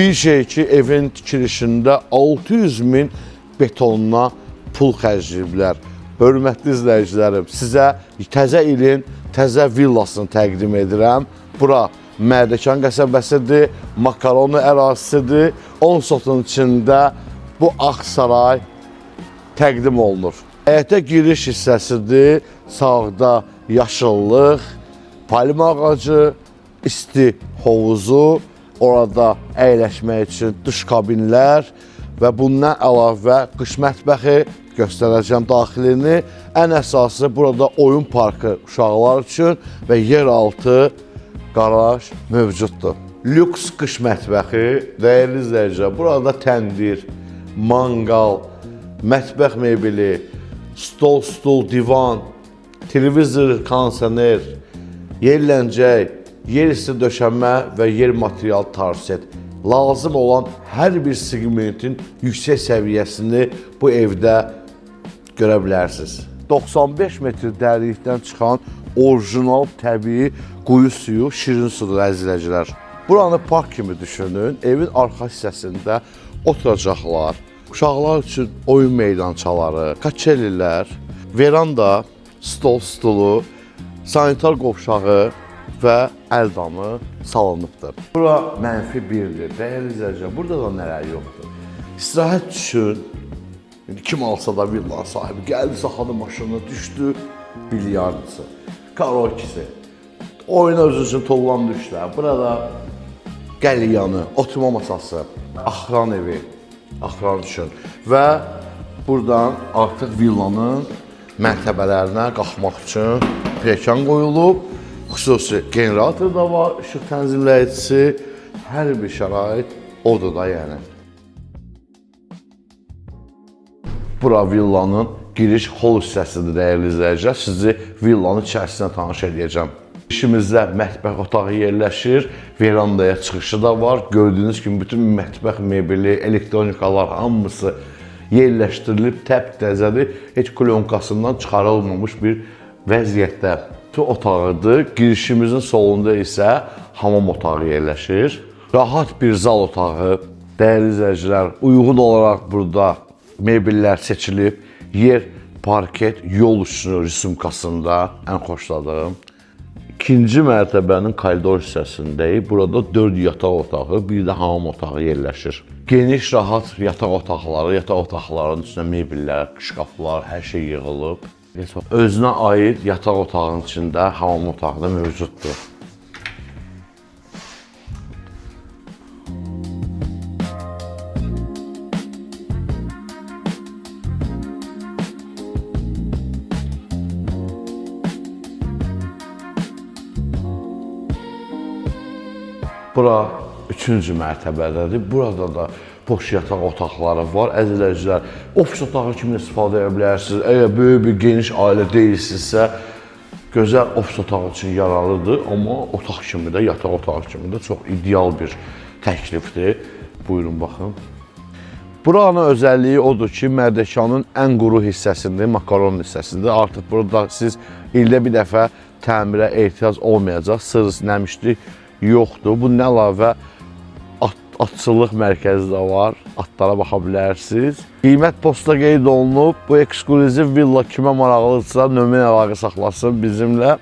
Bir şey ki, evin tikilişində 600 min betonuna pul xərcləyiblər. Hörmətli izləyicilərim, sizə təzə ilin təzə villasını təqdim edirəm. Bura Mərdəkan qəsəbəsidir, Makaronu ərazisidir. 10 sotun içində bu Ağsaray təqdim olunur. Həyətə giriş hissəsidir. Sağda yaşıllıq, palma ağacı, isti hovuzu, orada əyləşmək üçün duş kabinlər və bundan əlavə qış mətbəxi göstərəcəm daxilini. Ən əsası burada oyun parkı uşaqlar üçün və yeraltı qaraj mövcuddur. Lüks qış mətbəxi, dəyərli izləyicilər, burada təndir, manqal, mətbəx mebeli, stol, stul, divan, televizor, kondisioner, yerləncək, yer isti döşənmə və yer material tarset. Lazım olan hər bir segmentin yüksək səviyyəsini bu evdə görə bilərsiniz. 95 metr dərinlikdən çıxan orijinal təbii quyu suyu, şirin sudur əzizləyicilər. Buranı park kimi düşünün. Evin arxa hissəsində oturacaqlar, uşaqlar üçün oyun meydançaları, kaçelilər, veranda, stol stulu, sanitar qovşağı və əldamı salınıbdır. Bura -1'dir. Dəyərli izləyicilər, burada da nələr yoxdur. İstirahət üçün, kim alsa da villanın sahibi, gəldi, saxladı maşını, düşdü, bilyardçısı, karaokisi, oyuna özü üçün tollan düşlər. Burada qəlyanı, oturma masası, axran evi, axran üçün və buradan artıq villanın mərtəbələrinə qalxmaq üçün pekan qoyulub. Xüsusi generator da var, işıq tənzimləyicisi, hər bir şərait odur da yəni. Bura villanın giriş hol hissəsidir, dəyərli izləyicilər. Sizi villanın içərisinə tanış edəcəm. İşimizdə mətbəx otağı yerləşir, verandaya çıxışı da var. Gördüyünüz kimi bütün mətbəx mebeli, elektronikalar hamısı yerləşdirilib, təptəzədir. Heç klonkasından çıxarılmamış bir vəziyyətdə. Bu otağıdır. Girişimizin solunda isə hamam otağı yerləşir. Rahat bir zal otağı. Dəyərli izləyicilər, uyğun olaraq burada mebellər seçilib. Yer, parket, yol üstü rüsumkasında ən xoşladığım. İkinci mərtəbənin koridor hissəsindəyik. Burada 4 yataq otağı, bir də hamam otağı yerləşir. Geniş, rahat yataq otaqları, yataq otaqlarının üstünə mebellər, şkaflar, hər şey yığılıb. Özünə aid yataq otağının içində hamam otağı da mövcuddur. Bura 3-cü mərtəbədədir. Burada da boş yataq otaqları var. Əzizləyicilər, ofis otağı kimi istifadə edə bilərsiniz. Əgər böyük bir geniş ailə deyilsinizsə, gözəl ofis otağı üçün yararlıdır. Amma otaq kimi də, yataq otağı kimi də çox ideal bir təklifdir. Buyurun, baxın. Buranın özelliyi odur ki, Mərdəkanın ən quru hissəsində, Makaron hissəsində. Artıq burada siz ildə bir dəfə təmirə ehtiyac olmayacaq. Sırrıs nəmişlik yoxdur. Bunun əlavə atçılıq mərkəzi də var. Atlara baxa bilərsiniz. Qiymət postda qeyd olunub. Bu eksklüziv villa kimə maraqlıdırsa nömrə əlaqə saxlasın bizimlə.